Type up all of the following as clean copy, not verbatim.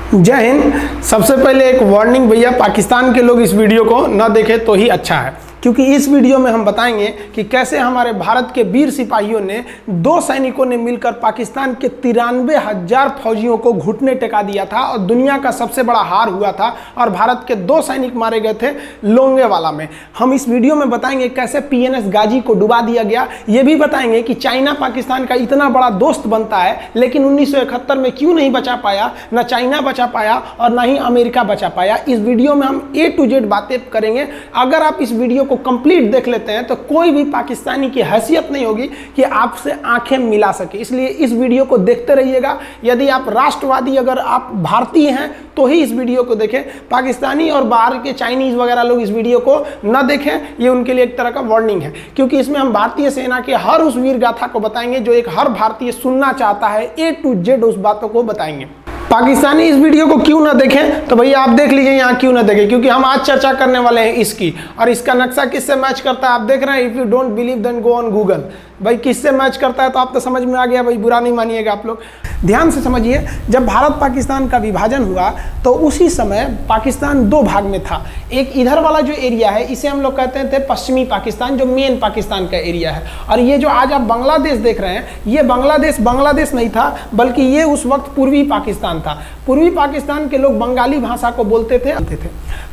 जय हिंद। सबसे पहले एक वार्निंग भैया, पाकिस्तान के लोग इस वीडियो को न देखें तो ही अच्छा है, क्योंकि इस वीडियो में हम बताएंगे कि कैसे हमारे भारत के वीर सिपाहियों ने 2 सैनिकों ने मिलकर पाकिस्तान के 93,000 फौजियों को घुटने टेका दिया था और दुनिया का सबसे बड़ा हार हुआ था और भारत के 2 सैनिक मारे गए थे लोंगेवाला में। हम इस वीडियो में बताएंगे कैसे PNS गाजी को डुबा दिया गया। ये भी बताएंगे कि चाइना पाकिस्तान का इतना बड़ा दोस्त बनता है, लेकिन 1971 में क्यों नहीं बचा पाया, ना चाइना बचा पाया और ना ही अमेरिका बचा पाया। इस वीडियो में हम A to Z बातें करेंगे। अगर आप इस वीडियो को कंप्लीट देख लेते हैं तो कोई भी पाकिस्तानी की हैसियत नहीं होगी कि आपसे आंखें मिला सके, इसलिए इस वीडियो को देखते रहिएगा। यदि आप राष्ट्रवादी, अगर आप भारतीय हैं तो ही इस वीडियो को देखें। पाकिस्तानी और बाहर के चाइनीज वगैरह लोग इस वीडियो को न देखें, ये उनके लिए एक तरह का वार्निंग है, क्योंकि इसमें हम भारतीय सेना के हर उस वीर गाथा को बताएंगे जो एक हर भारतीय सुनना चाहता है। A to Z उस बातों को बताएंगे। पाकिस्तानी इस वीडियो को क्यों ना देखें तो भैया आप देख लीजिए यहाँ क्यों ना देखें, क्योंकि हम आज चर्चा करने वाले हैं इसकी, और इसका नक्शा किससे मैच करता है आप देख रहे हैं। If you don't believe then go on Google. भाई किससे मैच करता है तो आप तो समझ में आ गया, भाई बुरा नहीं मानिएगा आप लोग। ध्यान से समझिए, जब भारत पाकिस्तान का विभाजन हुआ तो उसी समय पाकिस्तान 2 भाग में था। एक इधर वाला जो एरिया है इसे हम लोग कहते थे पश्चिमी पाकिस्तान, जो मेन पाकिस्तान का एरिया है। और ये जो आज आप बांग्लादेश देख रहे हैं, ये बांग्लादेश नहीं था, बल्कि ये उस वक्त पूर्वी पाकिस्तान था। पूर्वी पाकिस्तान के लोग बंगाली भाषा को बोलते थे।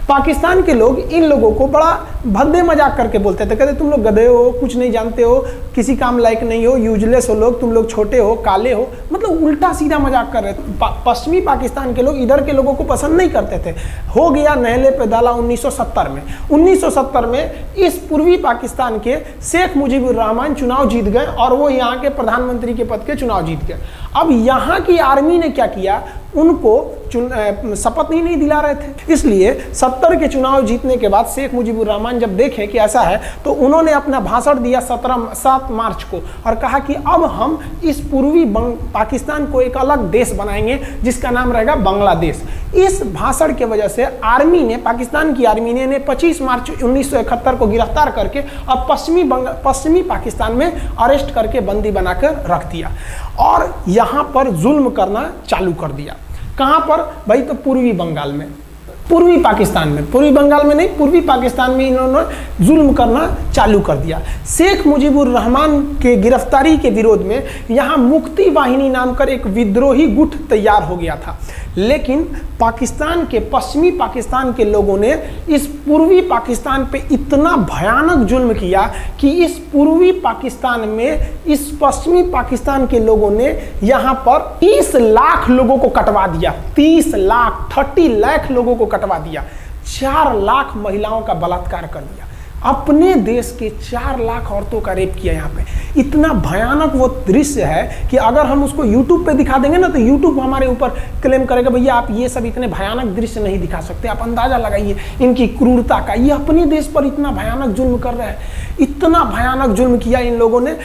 पाकिस्तान के लोग इन लोगों को बड़ा भद्दे मजाक करके बोलते थे, कहते तुम लोग गधे हो, कुछ नहीं जानते हो, किसी काम लायक नहीं हो, यूजलेस हो लोग, तुम लोग छोटे हो, काले हो, मतलब उल्टा सीधा मजाक कर रहे थे। पश्चिमी पाकिस्तान के लोग इधर के लोगों को पसंद नहीं करते थे। हो गया नहले पे दाला 1970 में। 1970 में इस पूर्वी पाकिस्तान के शेख मुजीबुर रहमान चुनाव जीत गए और वो यहाँ के प्रधानमंत्री के पद के चुनाव जीत गए। अब यहाँ की आर्मी ने क्या किया, उनको शपथ ही नहीं दिला रहे थे। इसलिए 70 के चुनाव जीतने के बाद शेख मुजीबुर रहमान जब देखे कि ऐसा है तो उन्होंने अपना भाषण दिया 7 मार्च को और कहा कि अब हम इस पूर्वी पाकिस्तान को एक अलग देश बनाएंगे जिसका नाम रहेगा बांग्लादेश। इस भाषण के वजह से आर्मी ने, पाकिस्तान की आर्मी ने 25 मार्च 1971 को गिरफ्तार करके अब पश्चिमी पाकिस्तान में अरेस्ट करके बंदी बनाकर रख दिया और यहाँ पर जुल्म करना चालू कर दिया। कहाँ पर भाई, तो पूर्वी बंगाल में, पूर्वी पाकिस्तान में, पूर्वी बंगाल में नहीं, पूर्वी पाकिस्तान में इन्होंने जुल्म करना चालू कर दिया। शेख मुजीबुर रहमान के गिरफ्तारी के विरोध में यहाँ मुक्ति वाहिनी नाम कर एक विद्रोही गुट तैयार हो गया था, लेकिन पाकिस्तान के, पश्चिमी पाकिस्तान के लोगों ने इस पूर्वी पाकिस्तान पे इतना भयानक जुल्म किया कि इस पूर्वी पाकिस्तान में, इस पश्चिमी पाकिस्तान के लोगों ने यहाँ पर 30 लाख लोगों को कटवा दिया। 30 लाख लोगों को कटवा दिया। 4 लाख महिलाओं का बलात्कार कर दिया। अपने देश के 4 लाख औरतों का रेप किया यहाँ पे। इतना भयानक वो दृश्य है कि अगर हम उसको YouTube पे दिखा देंगे ना तो YouTube हमारे ऊपर क्लेम करेगा, भैया आप ये सब इतने भयानक दृश्य नहीं दिखा सकते। आप अंदाजा लगाइए इनकी क्रूरता का। ये अपने देश पर इतना भयानक जुल्म कर रहे हैं। इतना भयानक जुल्म किया इन लोगों ने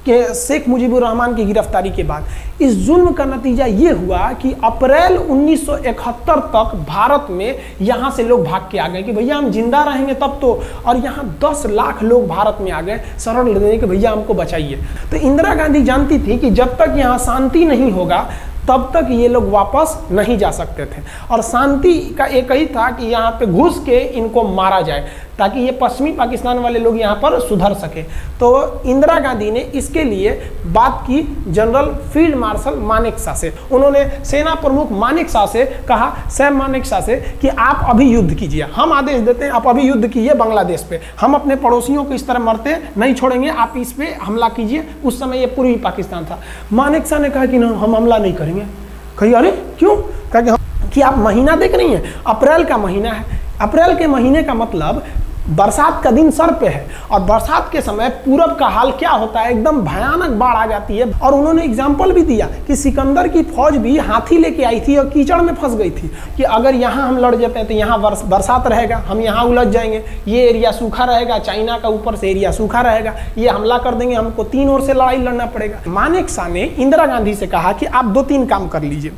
कि शेख मुजीबुर रहमान की गिरफ्तारी के बाद इस जुल्म का नतीजा ये हुआ कि अप्रैल 1971 तक भारत में यहाँ से लोग भाग के आ गए कि भैया हम जिंदा रहेंगे तब तो, और यहाँ 10 लाख लोग भारत में आ गए शरण लेने कि भैया हमको बचाइए। तो इंदिरा गांधी जानती थी कि जब तक यहाँ शांति नहीं होगा तब तक ये लोग वापस नहीं जा सकते थे, और शांति का एक ही था कि यहाँ पे घुस के इनको मारा जाए ताकि ये पश्चिमी पाकिस्तान वाले लोग यहाँ पर सुधर सके। तो इंदिरा गांधी ने इसके लिए बात की जनरल फील्ड मार्शल मानेकशॉ से। उन्होंने सेना प्रमुख मानेकशॉ से कहा, सैम मानेकशॉ से, कि आप अभी युद्ध कीजिए, हम आदेश देते हैं आप अभी युद्ध कीजिए बांग्लादेश पे, हम अपने पड़ोसियों को इस तरह मरते नहीं छोड़ेंगे, आप इस पे हमला कीजिए। उस समय ये पूर्वी पाकिस्तान था। मानेकशॉ ने कहा कि ना, हम हमला नहीं करेंगे। कही अरे क्यों? कहा कि आप महीना देख रही हैं, अप्रैल का महीना है। अप्रैल के महीने का मतलब बरसात का दिन सर पे है, और बरसात के समय पूरब का हाल क्या होता है, एकदम भयानक बाढ़ आ जाती है। और उन्होंने एग्जाम्पल भी दिया कि सिकंदर की फौज भी हाथी लेके आई थी और कीचड़ में फंस गई थी, कि अगर यहाँ हम लड़ जाते हैं तो यहाँ बरसात रहेगा, हम यहाँ उलझ जाएंगे, ये एरिया सूखा रहेगा, चाइना का ऊपर से एरिया सूखा रहेगा, ये हमला कर देंगे, हमको 3 ओर से लड़ाई लड़ना पड़ेगा। मानेकशॉ ने इंदिरा गांधी से कहा कि आप 2-3 काम कर लीजिए।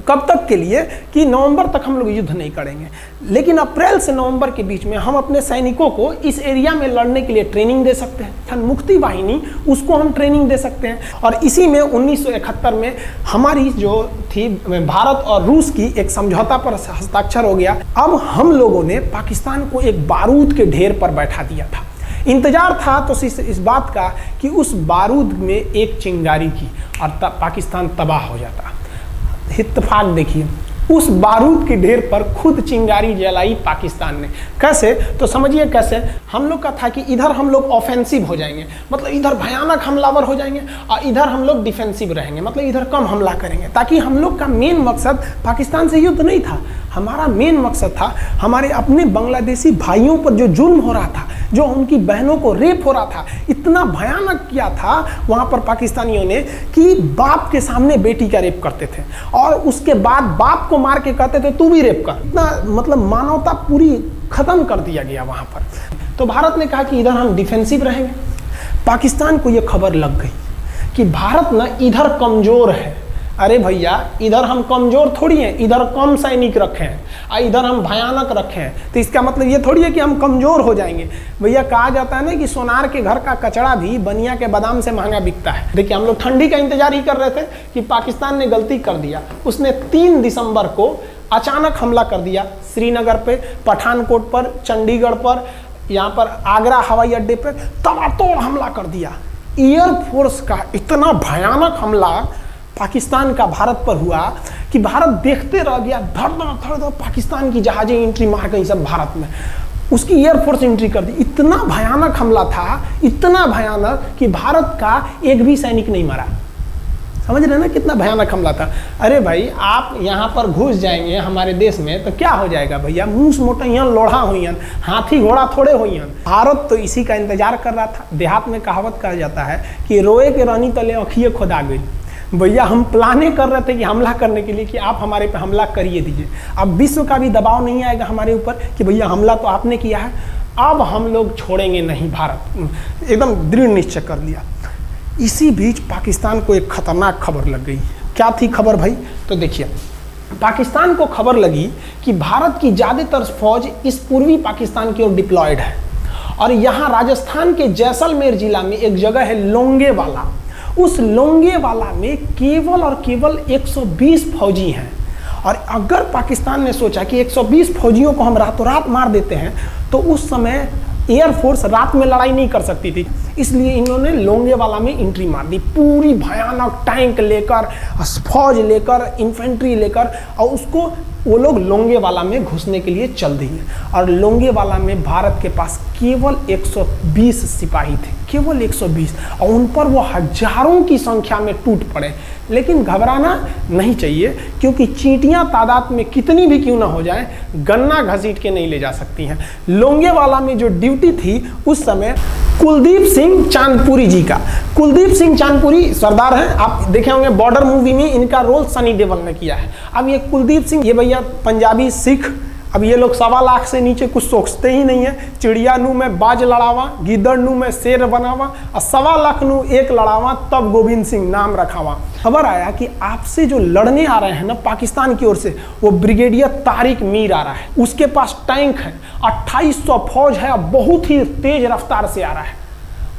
कब तक के लिए कि नवंबर तक हम लोग युद्ध नहीं करेंगे, लेकिन अप्रैल से नवंबर के बीच में हम अपने सैनिकों को इस एरिया में लड़ने के लिए ट्रेनिंग दे सकते हैं। मुक्ति वाहिनी उसको हम ट्रेनिंग दे सकते हैं। और इसी में 1971 में हमारी जो थी भारत और रूस की एक समझौता पर हस्ताक्षर हो गया। अब हम लोगों ने पाकिस्तान को एक बारूद के ढेर पर बैठा दिया था। इंतजार था तो इस बात का कि उस बारूद में एक चिंगारी की और तब पाकिस्तान तबाह हो जाता। इत्तेफाक देखिए, उस बारूद के ढेर पर खुद चिंगारी जलाई पाकिस्तान ने। कैसे? तो समझिए कैसे। हम लोग का था कि इधर हम लोग ऑफेंसिव हो जाएंगे, मतलब इधर भयानक हमलावर हो जाएंगे, और इधर हम लोग डिफेंसिव रहेंगे, मतलब इधर कम हमला करेंगे, ताकि हम लोग का मेन मकसद पाकिस्तान से युद्ध नहीं था। हमारा मेन मकसद था हमारे अपने बांग्लादेशी भाइयों पर जो जुल्म हो रहा था, जो उनकी बहनों को रेप हो रहा था, इतना भयानक किया था वहाँ पर पाकिस्तानियों ने कि बाप के सामने बेटी का रेप करते थे और उसके बाद बाप को मार के कहते थे तू भी रेप कर। इतना मतलब मानवता पूरी खत्म कर दिया गया वहाँ पर। तो भारत ने कहा कि इधर हम डिफेंसिव रहेंगे। पाकिस्तान को ये खबर लग गई कि भारत ना इधर कमज़ोर है। अरे भैया, इधर हम कमज़ोर थोड़ी हैं, इधर कम सैनिक रखे हैं और इधर हम भयानक रखे हैं, तो इसका मतलब ये थोड़ी है कि हम कमज़ोर हो जाएंगे। भैया कहा जाता है ना कि सोनार के घर का कचड़ा भी बनिया के बादाम से महंगा बिकता है। देखिए, हम लोग ठंडी का इंतजार ही कर रहे थे कि पाकिस्तान ने गलती कर दिया। उसने 3 दिसंबर को अचानक हमला कर दिया श्रीनगर पे, पठानकोट पर, चंडीगढ़ पर, यहाँ पर आगरा हवाई अड्डे पर तबातोड़ हमला कर दिया। एयरफोर्स का इतना भयानक हमला पाकिस्तान का भारत पर हुआ कि भारत देखते रह गया। धड़ पाकिस्तान की जहाजें एंट्री मार गई सब भारत में, उसकी एयरफोर्स एंट्री कर दी। इतना भयानक हमला था, इतना भयानक कि भारत का एक भी सैनिक नहीं मरा। समझ रहे ना कितना भयानक हमला था। अरे भाई, आप यहाँ पर घुस जाएंगे हमारे देश में तो क्या हो जाएगा भैया? मूस मोटैयन लोढ़ा हुईन, हाथी घोड़ा थोड़े हुईन। भारत तो इसी का इंतजार कर रहा था। देहात में कहावत कहा जाता है कि रोए के रानी तले अखिए खुदा गई। भैया हम प्लाने कर रहे थे कि हमला करने के लिए कि आप हमारे पे हमला करिए दीजिए। अब विश्व का भी दबाव नहीं आएगा हमारे ऊपर कि भैया हमला तो आपने किया है, अब हम लोग छोड़ेंगे नहीं। भारत एकदम दृढ़ निश्चय कर लिया। इसी बीच पाकिस्तान को एक खतरनाक खबर लग गई। क्या थी खबर भाई? तो देखिए, पाकिस्तान को खबर लगी कि भारत की ज़्यादातर फौज इस पूर्वी पाकिस्तान की ओर डिप्लॉयड है और यहाँ राजस्थान के जैसलमेर जिला में एक जगह है लोंगेवाला। उस लोंगेवाला में केवल और केवल 120 फौजी हैं। और अगर पाकिस्तान ने सोचा कि 120 फौजियों को हम रातों रात मार देते हैं तो उस समय एयरफोर्स रात में लड़ाई नहीं कर सकती थी, इसलिए इन्होंने लोंगेवाला में एंट्री मार दी। पूरी भयानक टैंक लेकर, फौज लेकर, इन्फेंट्री लेकर, और उसको वो लोग लोंगेवाला में घुसने के लिए चल दिए। और लोंगेवाला में भारत के पास केवल 120 सिपाही थे, केवल 120, और उन पर वो हजारों की संख्या में टूट पड़े। लेकिन घबराना नहीं चाहिए, क्योंकि चींटियां तादाद में कितनी भी क्यों ना हो जाएं, गन्ना घसीट के नहीं ले जा सकती हैं। लोंगेवाला में जो ड्यूटी थी उस समय कुलदीप सिंह चांदपुरी जी का। कुलदीप सिंह चांदपुरी सरदार हैं, आप देखे होंगे बॉर्डर मूवी में इनका रोल सनी देओल ने किया है। अब ये कुलदीप सिंह, ये भैया पंजाबी सिख, अब ये लोग 1.25 लाख से नीचे कुछ सोचते ही नहीं है। चिड़िया नू में बाज लड़ावा, गिदड़ नू में शेर बनावा, और 1.25 लाख नू एक लड़ावा, तब गोविंद सिंह नाम रखावा। खबर आया कि आपसे जो लड़ने आ रहे हैं ना पाकिस्तान की ओर से, वो ब्रिगेडियर तारिक मीर आ रहा है। उसके पास टैंक है, 2800 फौज है, बहुत ही तेज रफ्तार से आ रहा है।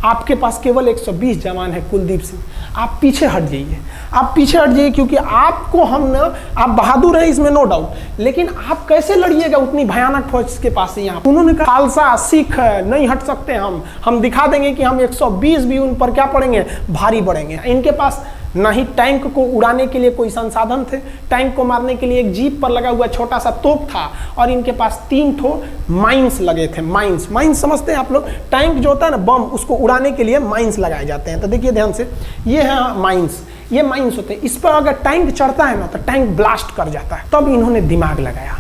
आपके पास केवल 120 जवान है कुलदीप सिंह, आप पीछे हट जाइए, आप पीछे हट जाइए, क्योंकि आपको हम ना, आप बहादुर हैं इसमें नो डाउट, लेकिन आप कैसे लड़िएगा उतनी भयानक फौज के पास से? यहाँ उन्होंने कहा खालसा सिख नहीं हट सकते, हम दिखा देंगे कि हम 120 भी उन पर क्या पड़ेंगे, भारी पड़ेंगे। इनके पास ना ही टैंक को उड़ाने के लिए कोई संसाधन थे, टैंक को मारने के लिए एक जीप पर लगा हुआ छोटा सा तोप था, और इनके पास 3 ठो माइंस लगे थे। माइंस समझते हैं आप लोग? टैंक जो होता है ना बम, उसको उड़ाने के लिए माइंस लगाए जाते हैं। तो देखिए ध्यान से, ये है माइंस, ये माइंस होते हैं। इस पर अगर टैंक चढ़ता है ना तो टैंक ब्लास्ट कर जाता है। तब इन्होंने दिमाग लगाया।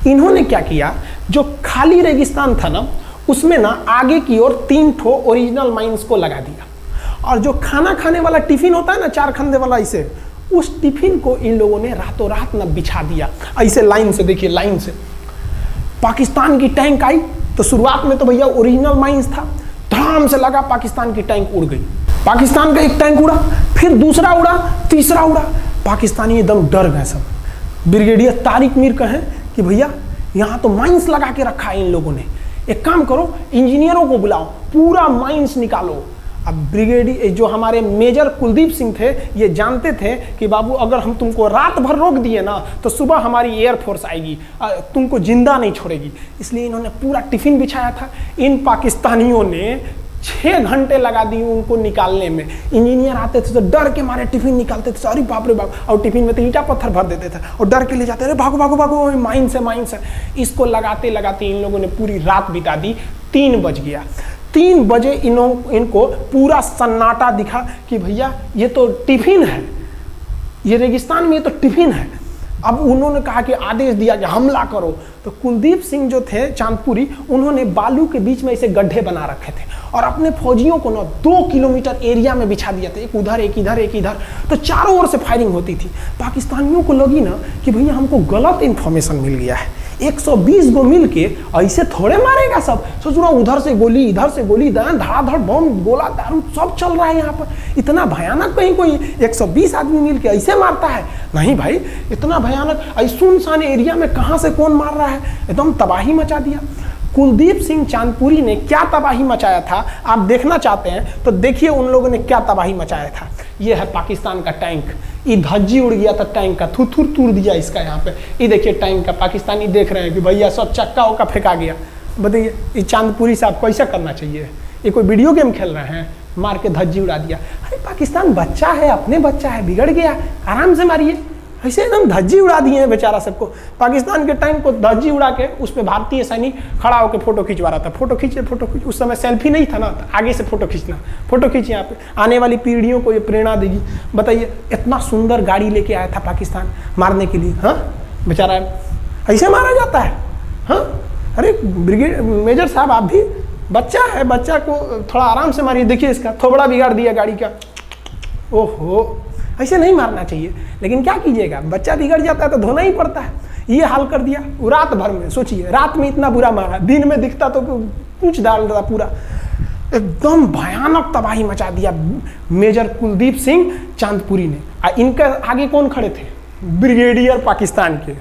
इन्होंने क्या किया, जो खाली रेगिस्तान था ना उसमें ना आगे की ओर 3 ठो ओरिजिनल माइंस को लगा दिया, और जो खाना खाने वाला टिफिन होता है ना 4 खंदे वाला, इसे, उस टिफिन को इन लोगों ने रातों रात ना बिछा दिया ऐसे लाइन से। देखिए लाइन से पाकिस्तान की टैंक आई तो शुरुआत में तो भैया ओरिजिनल माइंस था, धड़ाम से लगा, पाकिस्तान की टैंक उड़ गई। पाकिस्तान का एक टैंक उड़ा, फिर दूसरा उड़ा, तीसरा उड़ा, पाकिस्तानी एकदम डर गए सब। ब्रिगेडियर तारिक मीर कहें कि भैया यहाँ तो माइंस लगा के रखा है इन लोगों ने, एक काम करो इंजीनियरों को बुलाओ, पूरा माइंस निकालो। अब ब्रिगेडियर जो हमारे मेजर कुलदीप सिंह थे ये जानते थे कि बाबू अगर हम तुमको रात भर रोक दिए ना तो सुबह हमारी एयरफोर्स आएगी, तुमको जिंदा नहीं छोड़ेगी। इसलिए इन्होंने पूरा टिफिन बिछाया था। इन पाकिस्तानियों ने 6 घंटे लगा दिए उनको निकालने में। इंजीनियर आते थे तो डर के मारे टिफिन निकालते थे, अरे बाप रे बाप, और टिफिन में तो ईंटा पत्थर भर देते थे और डर के ले जाते, अरे भागो भागो भागो, माइंस है माइंस है। इसको लगाते लगाते इन लोगों ने पूरी रात बिता दी। 3 बज गया। 3 बजे इनको पूरा सन्नाटा दिखा कि भैया ये तो टिफिन है, ये रेगिस्तान में ये तो टिफिन है। अब उन्होंने कहा कि आदेश दिया कि हमला करो। तो कुलदीप सिंह जो थे चांदपुरी, उन्होंने बालू के बीच में ऐसे गड्ढे बना रखे थे और अपने फौजियों को ना 2 किलोमीटर एरिया में बिछा दिया था, एक उधर एक इधर एक इधर। तो चारों ओर से फायरिंग होती थी। पाकिस्तानियों को लगी ना कि भैया हमको गलत इंफॉर्मेशन मिल गया है, 120 गो मिल के ऐसे थोड़े मारेगा सब। सोच रहा उधर से गोली इधर से गोली, धड़ाधड़ बम गोला दारू सब चल रहा है यहाँ पर। इतना भयानक कहीं कोई 120 आदमी मिल के ऐसे मारता है? नहीं भाई, इतना भयानक ऐसे सुनसान एरिया में कहाँ से कौन मार रहा है, एकदम तबाही मचा दिया। कुलदीप सिंह चांदपुरी ने क्या तबाही मचाया था आप देखना चाहते हैं तो देखिए उन लोगों ने क्या तबाही मचाया था। ये है पाकिस्तान का टैंक, ये धज्जी उड़ गया था टैंक का, थुथुर तूर दिया इसका यहाँ पे। ये देखिए टैंक का, पाकिस्तानी देख रहे हैं कि भैया सब चक्का उक्का फेंका गया। बताइए ये चांदपुरी साहब कैसा करना चाहिए? ये कोई वीडियो गेम खेल रहे हैं? मार के धज्जी उड़ा दिया। अरे पाकिस्तान बच्चा है, अपने बच्चा है, बिगड़ गया, आराम से मारिए। ऐसे एकदम धज्जी उड़ा दिए हैं बेचारा सबको। पाकिस्तान के टैंक को धज्जी उड़ा के उस पर भारतीय सैनिक खड़ा होकर फोटो खिंचवा रहा था। फोटो खींचे फोटो खींच, उस समय सेल्फी नहीं था ना, तो आगे से फोटो खींचना, फोटो खींच, यहाँ पे आने वाली पीढ़ियों को ये प्रेरणा देगी। बताइए इतना सुंदर गाड़ी लेके आया था पाकिस्तान मारने के लिए, हाँ बेचारा ऐसे मारा जाता है? हाँ अरे ब्रिगेड मेजर साहब आप भी बच्चा है, बच्चा को थोड़ा आराम से मारिए। देखिए इसका थोबड़ा बिगाड़ दिया गाड़ी का। ओहो, ऐसे नहीं मारना चाहिए, लेकिन क्या कीजिएगा, बच्चा बिगड़ जाता है तो धोना ही पड़ता है। ये हाल कर दिया रात भर में। सोचिए रात में इतना बुरा मारा, दिन में दिखता तो पूछ डाल रहा पूरा। एकदम भयानक तबाही मचा दिया मेजर कुलदीप सिंह चांदपुरी ने। इनके आगे कौन खड़े थे? ब्रिगेडियर पाकिस्तान के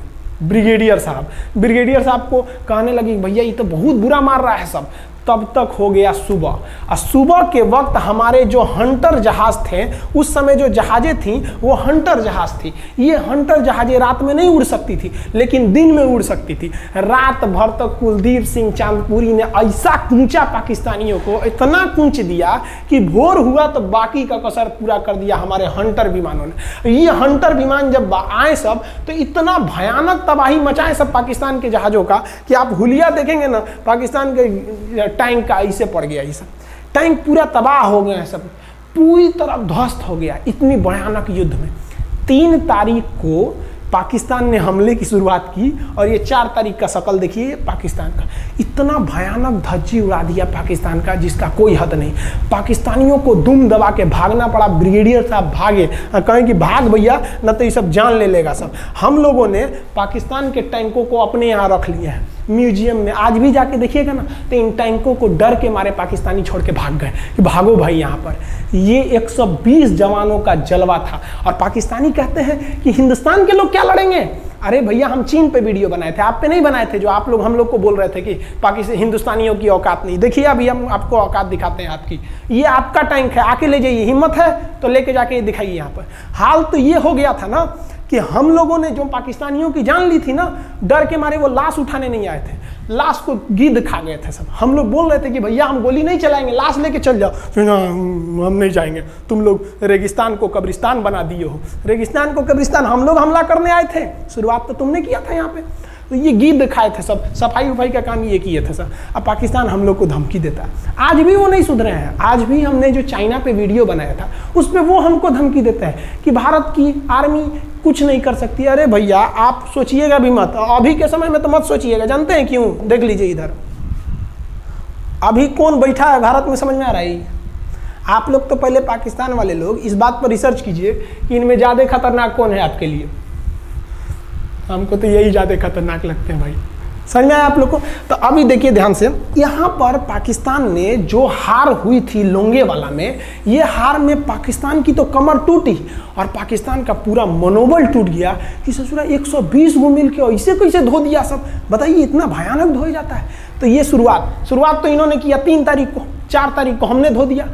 ब्रिगेडियर साहब। ब्रिगेडियर साहब को कहने लगी भैया ये तो बहुत बुरा मार रहा है सब। तब तक हो गया सुबह, और सुबह के वक्त हमारे जो हंटर जहाज थे, उस समय जो जहाजें थी वो हंटर जहाज थी। ये हंटर जहाजें रात में नहीं उड़ सकती थी लेकिन दिन में उड़ सकती थी। रात भर तक कुलदीप सिंह चांदपुरी ने ऐसा कूचा पाकिस्तानियों को, इतना कूच दिया कि भोर हुआ तो बाकी का कसर पूरा कर दिया हमारे हंटर विमानों ने। ये हंटर विमान जब आए सब तो इतना भयानक तबाही मचाए सब पाकिस्तान के जहाज़ों का कि आप हुलिया देखेंगे ना, पाकिस्तान के टैंक का ऐसे पड़ गया। ये सब टैंक पूरा तबाह हो गया है, सब पूरी तरह ध्वस्त हो गया इतनी भयानक युद्ध में। 3 तारीख को पाकिस्तान ने हमले की शुरुआत की और ये 4 तारीख का शकल देखिए पाकिस्तान का। इतना भयानक धज्जी उड़ा दिया पाकिस्तान का जिसका कोई हद नहीं। पाकिस्तानियों को दुम दबा के भागना पड़ा। ब्रिगेडियर साहब भागे, कहें कि भाग भैया न तो ये सब जान ले लेगा सब। हम लोगों ने पाकिस्तान के टैंकों को अपने यहाँ रख लिए हैं म्यूजियम में। आज भी जाके देखिएगा ना तो इन टैंकों को डर के मारे पाकिस्तानी छोड़ के भाग गए कि भागो भाई यहाँ पर। ये 120 जवानों का जलवा था। और पाकिस्तानी कहते हैं कि हिंदुस्तान के लोग क्या लड़ेंगे? अरे भैया हम चीन पे वीडियो बनाए थे, आप पे नहीं बनाए थे, जो आप लोग हम लोग को बोल रहे थे कि पाकिस्तान हिंदुस्तानियों की औकात नहीं। देखिए अभी हम आपको औकात दिखाते हैं आपकी। ये आपका टैंक है, आके ले जाइए, हिम्मत है तो लेके जाके दिखाइए यहाँ पर। हाल तो ये हो गया था ना कि हम लोगों ने जो पाकिस्तानियों की जान ली थी ना, डर के मारे वो लाश उठाने नहीं आए थे, लाश को गिद्ध खा गए थे सब। हम लोग बोल रहे थे कि भैया हम गोली नहीं चलाएंगे, लाश लेके चल जाओ। हम नहीं जाएंगे, तुम लोग रेगिस्तान को कब्रिस्तान बना दिए हो। रेगिस्तान को कब्रिस्तान हम लोग हमला करने आए थे, शुरुआत तो तुमने किया था यहाँ पे। तो ये गिद्ध खाए थे सब, सफाई उफाई का काम ये किए थे सब। अब पाकिस्तान हम लोग को धमकी देता है। आज भी वो नहीं सुधरे हैं। आज भी हमने जो चाइना पे वीडियो बनाया था उस पर वो हमको धमकी देते हैं कि भारत की आर्मी कुछ नहीं कर सकती। अरे भैया आप सोचिएगा भी मत, अभी के समय में तो मत सोचिएगा। जानते हैं क्यों? देख लीजिए इधर अभी कौन बैठा है भारत में, समझ में आ रहा है? आप लोग तो पहले पाकिस्तान वाले लोग इस बात पर रिसर्च कीजिए कि इनमें ज़्यादा खतरनाक कौन है आपके लिए। हमको तो यही ज़्यादा खतरनाक लगते हैं भाई। समझ में आया आप लोग को? तो अभी देखिए ध्यान से, यहाँ पर पाकिस्तान ने जो हार हुई थी लोंगेवाला में, ये हार में पाकिस्तान की तो कमर टूटी और पाकिस्तान का पूरा मनोबल टूट गया कि ससुरा 120 गो मिल के ऐसे कैसे धो दिया सब। बताइए इतना भयानक धोया जाता है। तो ये शुरुआत तो इन्होंने किया 3 तारीख को, 4 तारीख को हमने धो दिया।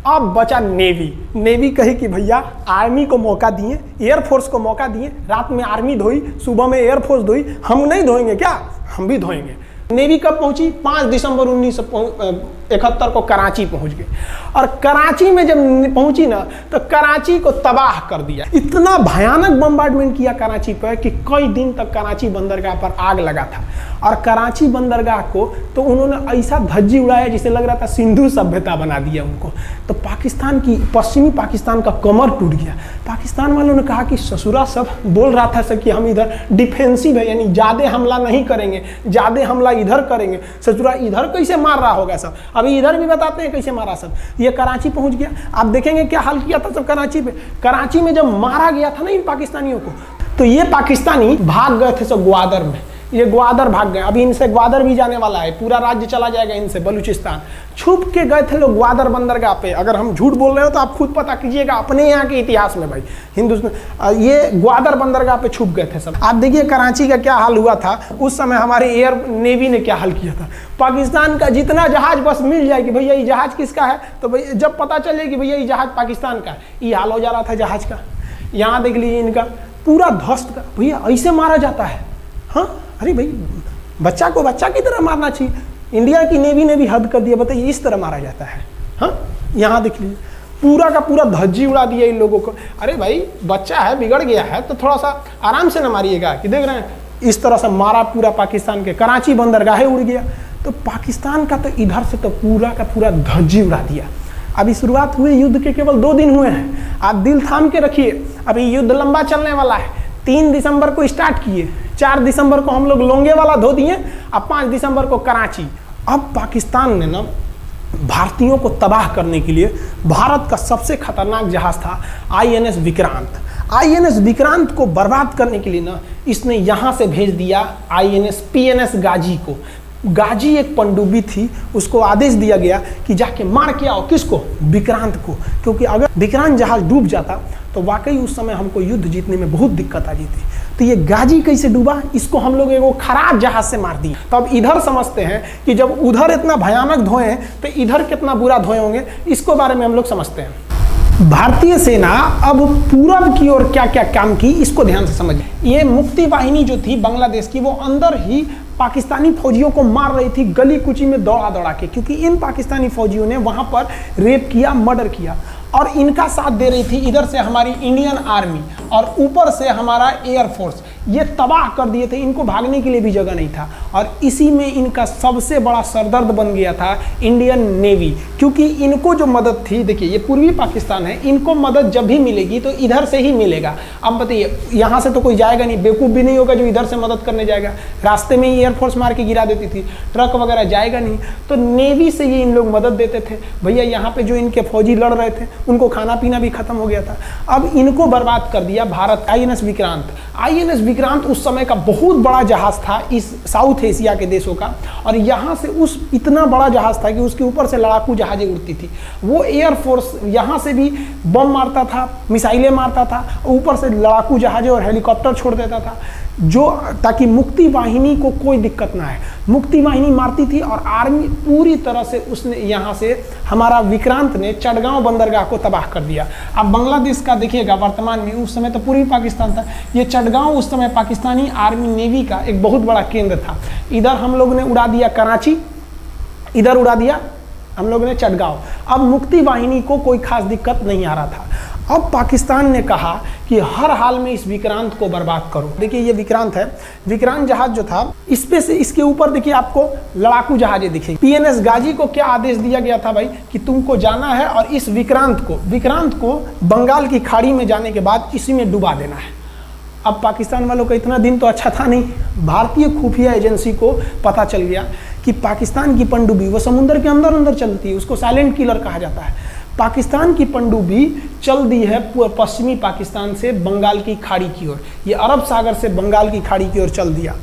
अब बचा नेवी कहे कि भैया आर्मी को मौका दिए, एयरफोर्स को मौका दिए, रात में आर्मी धोई, सुबह में एयरफोर्स धोई, हम नहीं धोएंगे क्या? हम भी धोएंगे। नेवी कब पहुंची? 5 दिसंबर 1971 को कराची पहुंच गई। और कराची में जब पहुंची ना तो कराची को तबाह कर दिया। इतना भयानक बम्बार्डमेंट किया कराची पर कि कई दिन तक कराची बंदरगाह पर आग लगा था। और कराची बंदरगाह को तो उन्होंने ऐसा धज्जी उड़ाया जिसे लग रहा था सिंधु सभ्यता बना दिया उनको। तो पाकिस्तान की, पश्चिमी पाकिस्तान का कमर टूट गया। पाकिस्तान वालों ने कहा कि ससुरा सब बोल रहा था कि हम इधर डिफेंसिव है, यानी ज़्यादा हमला नहीं करेंगे, ज़्यादा हमला इधर करेंगे। ससुरा इधर कैसे मार रहा होगा सब, अभी इधर भी बताते हैं कैसे मारा सब। ये कराची पहुंच गया। आप देखेंगे क्या हाल किया था सब कराची पे। कराची में जब मारा गया था ना इन पाकिस्तानियों को, तो ये पाकिस्तानी भाग गए थे सब ग्वादर में। ये ग्वादर भाग गए। अभी इनसे ग्वादर भी जाने वाला है, पूरा राज्य चला जाएगा इनसे, बलूचिस्तान। छुप के गए थे लोग ग्वादर बंदरगाह पे। अगर हम झूठ बोल रहे हो तो आप खुद पता कीजिएगा अपने यहाँ के इतिहास में भाई, हिंदुस्तान। ये ग्वादर बंदरगाह पे छुप गए थे सब। आप देखिए कराची का क्या हाल हुआ था उस समय। हमारे एयर नेवी ने क्या हाल किया था। पाकिस्तान का जितना जहाज बस मिल जाए कि भैया ये जहाज किसका है, तो भैया जब पता चले कि भैया ये जहाज पाकिस्तान का है, ये हाल हो जा रहा था जहाज का। यहाँ देख लीजिए इनका पूरा ध्वस्त का। भैया ऐसे मारा जाता है? हाँ, अरे भाई बच्चा को बच्चा की तरह मारना चाहिए। इंडिया की नेवी ने भी हद कर दिया। बताइए इस तरह मारा जाता है? हाँ, यहाँ देख लीजिए पूरा का पूरा धज्जी उड़ा दिया इन लोगों को। अरे भाई बच्चा है, बिगड़ गया है तो थोड़ा सा आराम से ना मारिएगा कि देख रहे हैं इस तरह से मारा पूरा पाकिस्तान के। कराची बंदरगाह उड़ गया। तो पाकिस्तान का तो इधर से तो पूरा का पूरा धज्जी उड़ा दिया। अभी शुरुआत हुए युद्ध के केवल 2 दिन हुए हैं। आप दिल थाम के रखिए, अभी युद्ध लंबा चलने वाला है। 3 दिसंबर को स्टार्ट किए, 4 दिसंबर को हम लोग लोंगेवाला धो दिए, अब 5 दिसंबर को कराची। अब पाकिस्तान ने ना भारतीयों को तबाह करने के लिए भारत का सबसे खतरनाक जहाज था INS विक्रांत। INS विक्रांत को बर्बाद करने के लिए ना इसने यहाँ से भेज दिया INS PNS गाजी को। गाजी एक पनडुब्बी थी, उसको आदेश दिया गया कि जाके मार के आओ। किसको? विक्रांत को। क्योंकि अगर विक्रांत जहाज डूब जाता तो वाकई उस समय हमको युद्ध जीतने में बहुत दिक्कत आ जाती। तो ये गाजी कैसे डूबा, इसको हम लोग एगो खराब जहाज से मार दिए। तो अब इधर समझते हैं कि जब उधर इतना भयानक धोए तो इधर कितना बुरा धोए होंगे, इसको बारे में हम लोग समझते हैं। भारतीय सेना अब पूरब की ओर क्या क्या काम की, इसको ध्यान से समझिए। ये मुक्ति वाहिनी जो थी बांग्लादेश की, वो अंदर ही पाकिस्तानी फौजियों को मार रही थी गली कुची में दौड़ा दौड़ा के, क्योंकि इन पाकिस्तानी फौजियों ने वहां पर रेप किया, मर्डर किया। और इनका साथ दे रही थी इधर से हमारी इंडियन आर्मी और ऊपर से हमारा एयरफोर्स। ये तबाह कर दिए थे, इनको भागने के लिए भी जगह नहीं था। और इसी में इनका सबसे बड़ा सरदर्द बन गया था इंडियन नेवी, क्योंकि इनको जो मदद थी, देखिए ये पूर्वी पाकिस्तान है, इनको मदद जब भी मिलेगी तो इधर से ही मिलेगा। अब बताइए यहाँ से तो कोई जाएगा नहीं, बेवकूफ़ भी नहीं होगा जो इधर से मदद करने जाएगा। रास्ते में ही एयरफोर्स मार के गिरा देती थी, ट्रक वगैरह जाएगा नहीं। तो नेवी से ये इन लोग मदद देते थे। भैया यहाँ पे जो इनके फौजी लड़ रहे थे उनको खाना पीना भी खत्म हो गया था। अब इनको बर्बाद कर दिया भारत। INS विक्रांत, INS विक्रांत उस समय का बहुत बड़ा जहाज था इस साउथ एशिया के देशों का। और यहाँ से उस इतना बड़ा जहाज था कि उसके ऊपर से लड़ाकू जहाजें उड़ती थी। वो एयरफोर्स यहाँ से भी बम मारता था, मिसाइलें मारता था, ऊपर से लड़ाकू जहाजें और हेलीकॉप्टर छोड़ देता था, जो ताकि मुक्ति वाहिनी को कोई दिक्कत ना है। मुक्ति वाहिनी मारती थी और आर्मी पूरी तरह से उसने यहाँ से हमारा विक्रांत ने चटगांव बंदरगाह को तबाह कर दिया। अब बांग्लादेश का देखिएगा वर्तमान में, उस समय तो पूर्वी पाकिस्तान था, ये चटगांव उस समय पाकिस्तानी आर्मी नेवी का एक बहुत बड़ा केंद्र था। इधर हम लोग ने उड़ा दिया कराची, इधर उड़ा दिया हम लोग ने चटगांव। अब मुक्ति वाहिनी को कोई खास दिक्कत नहीं आ रहा था। अब पाकिस्तान ने कहा कि हर हाल में इस विक्रांत को बर्बाद करो। देखिए ये विक्रांत है, विक्रांत जहाज जो था इस पे से इसके ऊपर देखिए आपको लड़ाकू जहाजें दिखेगी। PNS गाजी को क्या आदेश दिया गया था भाई कि तुमको जाना है और इस विक्रांत को बंगाल की खाड़ी में जाने के बाद इसी में डुबा देना है। अब पाकिस्तान वालों का इतना दिन तो अच्छा था नहीं, भारतीय खुफिया एजेंसी को पता चल गया कि पाकिस्तान की पनडुब्बी वो समुद्र के अंदर अंदर चलती है, उसको साइलेंट किलर कहा जाता है। पाकिस्तान की पनडुब्बी चल दी है पश्चिमी पाकिस्तान से बंगाल की खाड़ी की ओर, ये अरब सागर से बंगाल की खाड़ी की ओर चल दिया।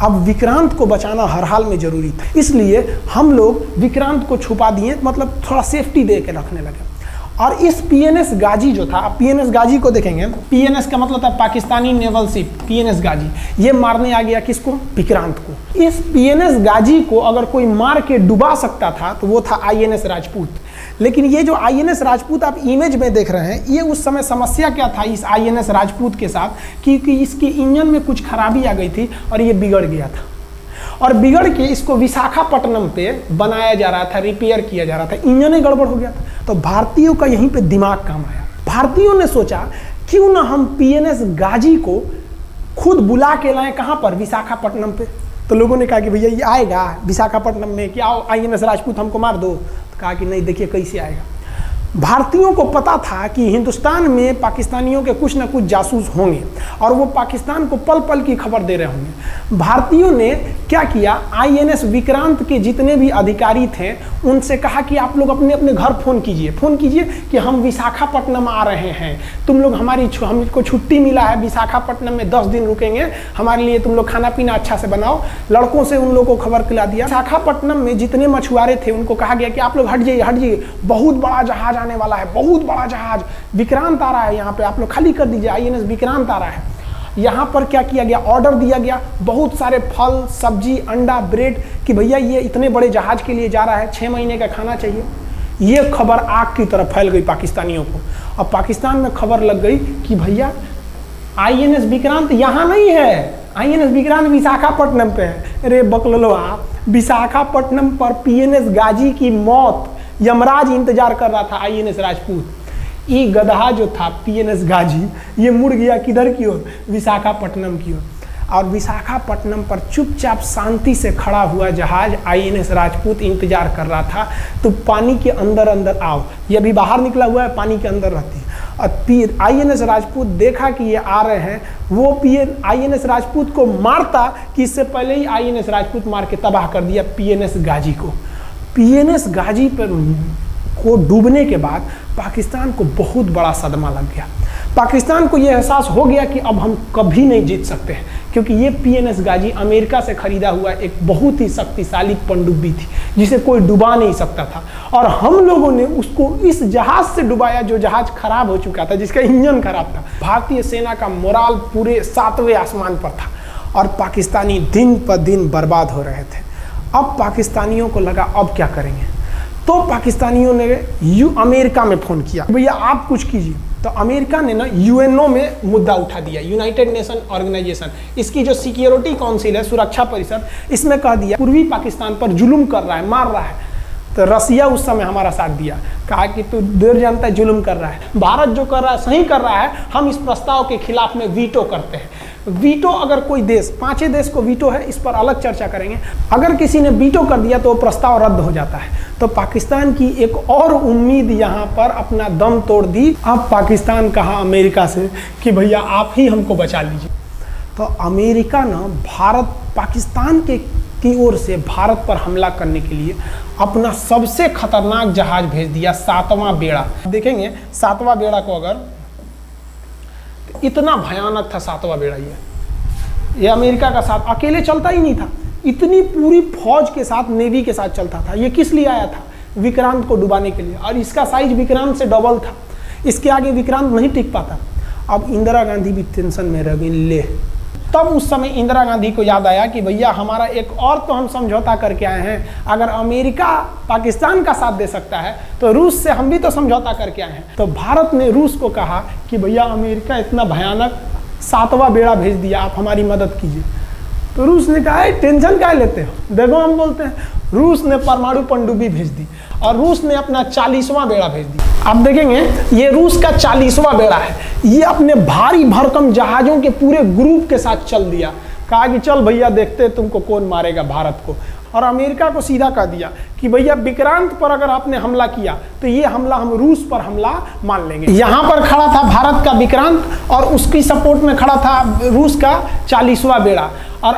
अब विक्रांत को बचाना हर हाल में जरूरी था, इसलिए हम लोग विक्रांत को छुपा दिए, मतलब थोड़ा सेफ्टी दे के रखने लगे। और इस पीएनएस गाजी जो था, पीएनएस गाजी को देखेंगे, पीएनएस का मतलब था पाकिस्तानी नेवल शिप, पीएनएस गाजी, ये मारने आ गया किसको? विक्रांत को। इस पीएनएस गाजी को अगर कोई मार के डुबा सकता था तो वो था आईएनएस राजपूत। लेकिन ये जो आईएनएस राजपूत आप इमेज में देख रहे हैं, ये उस समय समस्या क्या था इस आईएनएस राजपूत के साथ, क्योंकि इसके इंजन में कुछ खराबी आ गई थी और ये बिगड़ गया था, और बिगड़ के इसको विशाखापट्टनम पे बनाया जा रहा था, रिपेयर किया जा रहा था, इंजन ही गड़बड़ हो गया था। तो भारतीयों का यहीं पे दिमाग काम आया। भारतीयों ने सोचा क्यों ना हम पीएनएस गाजी को खुद बुला के लाएं, कहाँ पर? विशाखापट्टनम पे। तो लोगों ने कहा कि भैया ये आएगा विशाखापट्टनम में, कि आओ आईएनएस राजपूत हमको मार दो। तो कहा कि नहीं, देखिए कैसे आएगा। भारतीयों को पता था कि हिंदुस्तान में पाकिस्तानियों के कुछ ना कुछ जासूस होंगे और वो पाकिस्तान को पल पल की खबर दे रहे होंगे। भारतीयों ने क्या किया, आईएनएस विक्रांत के जितने भी अधिकारी थे उनसे कहा कि आप लोग अपने अपने घर फ़ोन कीजिए कि हम विशाखापट्टनम आ रहे हैं, तुम लोग हमको छुट्टी मिला है, विशाखापट्टनम में 10 दिन रुकेंगे, हमारे लिए तुम लोग खाना पीना अच्छा से बनाओ। लड़कों से उन लोगों को खबर खिला दिया। विशाखापट्टनम में जितने मछुआरे थे उनको कहा गया कि आप लोग हट जाइए, बहुत बड़ा जहाज आने वाला है, बहुत बड़ा जहाज विक्रांत आ रहा है, यहाँ पे आप लोग खाली कर दीजिए, आईएनएस विक्रांत आ रहा है। यहाँ पर क्या किया गया, ऑर्डर दिया गया, बहुत सारे फल सब्जी अंडा ब्रेड, कि भैया ये इतने बड़े जहाज के लिए जा रहा है, 6 महीने का खाना चाहिए। ये खबर आग की तरह फैल गई पाकिस्तानियों को, और पाकिस्तान में खबर लग गई कि भैया आईएनएस विक्रांत यहाँ नहीं है, आईएनएस विक्रांत विशाखापट्टनम पे है। अरे बकलोलवा, विशाखापट्टनम पर पीएनएस गाजी की मौत यमराज इंतजार कर रहा था आईएनएस राजपूत। ये गधा जो था पीएनएस गाजी, ये मुड़ गया किधर की ओर? विशाखापट्टनम की ओर। और विशाखापट्टनम पर चुपचाप शांति से खड़ा हुआ जहाज आईएनएस राजपूत इंतजार कर रहा था, तो पानी के अंदर अंदर आओ। ये अभी बाहर निकला हुआ है, पानी के अंदर रहती है। और आईएनएस राजपूत देखा कि ये आ रहे हैं, वो आईएनएस राजपूत को मारता कि इससे पहले ही आईएनएस राजपूत मार के तबाह कर दिया पीएनएस गाजी को। पीएनएस गाजी पर को डूबने के बाद पाकिस्तान को बहुत बड़ा सदमा लग गया। पाकिस्तान को यह एहसास हो गया कि अब हम कभी नहीं जीत सकते हैं, क्योंकि ये पीएनएस गाजी अमेरिका से खरीदा हुआ एक बहुत ही शक्तिशाली पनडुब्बी थी जिसे कोई डुबा नहीं सकता था, और हम लोगों ने उसको इस जहाज से डुबाया जो जहाज खराब हो चुका था, जिसका इंजन खराब था। भारतीय सेना का मोराल पूरे 7वें आसमान पर था और पाकिस्तानी दिन पर दिन बर्बाद हो रहे थे। अब पाकिस्तानियों को लगा अब क्या करेंगे, तो पाकिस्तानियों ने अमेरिका में फ़ोन किया, भैया आप कुछ कीजिए। तो अमेरिका ने ना यूएनओ में मुद्दा उठा दिया, यूनाइटेड नेशन ऑर्गेनाइजेशन, इसकी जो सिक्योरिटी काउंसिल है, सुरक्षा परिषद, इसमें कह दिया पूर्वी पाकिस्तान पर जुल्म कर रहा है, मार रहा है। तो रसिया उस समय हमारा साथ दिया, कहा कि तू देर जानता है जुल्म कर रहा है, भारत जो कर रहा है सही कर रहा है, हम इस प्रस्ताव के खिलाफ में वीटो करते हैं। वीटो अगर कोई देश, 5 देश को वीटो है, इस पर अलग चर्चा करेंगे, अगर किसी ने वीटो कर दिया तो वो प्रस्ताव रद्द हो जाता है। तो पाकिस्तान की एक और उम्मीद यहाँ पर अपना दम तोड़ दी। अब पाकिस्तान कहा अमेरिका से कि भैया आप ही हमको बचा लीजिए। तो अमेरिका ना पाकिस्तान की ओर से भारत पर हमला करने के लिए अपना सबसे खतरनाक जहाज भेज दिया, 7वां बेड़ा। देखेंगे 7वां बेड़ा को, अगर इतना भयानक था 7वां बेड़ा, ये अमेरिका का साथ अकेले चलता ही नहीं था, इतनी पूरी फौज के साथ, नेवी के साथ चलता था। ये किस लिए आया था? विक्रांत को डुबाने के लिए, और इसका साइज विक्रांत से डबल था, इसके आगे विक्रांत नहीं टिक पाता। अब इंदिरा गांधी भी टेंशन में रह गई। ले, तब उस समय इंदिरा गांधी को याद आया कि भैया हमारा एक और तो हम समझौता करके आए हैं, अगर अमेरिका पाकिस्तान का साथ दे सकता है तो रूस से हम भी तो समझौता करके आए हैं। तो भारत ने रूस को कहा कि भैया अमेरिका इतना भयानक 7वां बेड़ा भेज दिया, आप हमारी मदद कीजिए। तो रूस ने कहा टेंशन क्या लेते हो, देखो हम बोलते हैं। रूस ने परमाणु पनडुब्बी भेज दी और रूस ने अपना 40वां बेड़ा भेज दिया। आप देखेंगे ये रूस का 40वां बेड़ा है, ये अपने भारी भरकम जहाज़ों के पूरे ग्रुप के साथ चल दिया, कहा कि चल भैया देखते तुमको कौन मारेगा भारत को। और अमेरिका को सीधा कह दिया कि भैया विक्रांत पर अगर आपने हमला किया तो ये हमला हम रूस पर हमला मान लेंगे। यहाँ पर खड़ा था भारत का विक्रांत और उसकी सपोर्ट में खड़ा था रूस का 40वां बेड़ा। और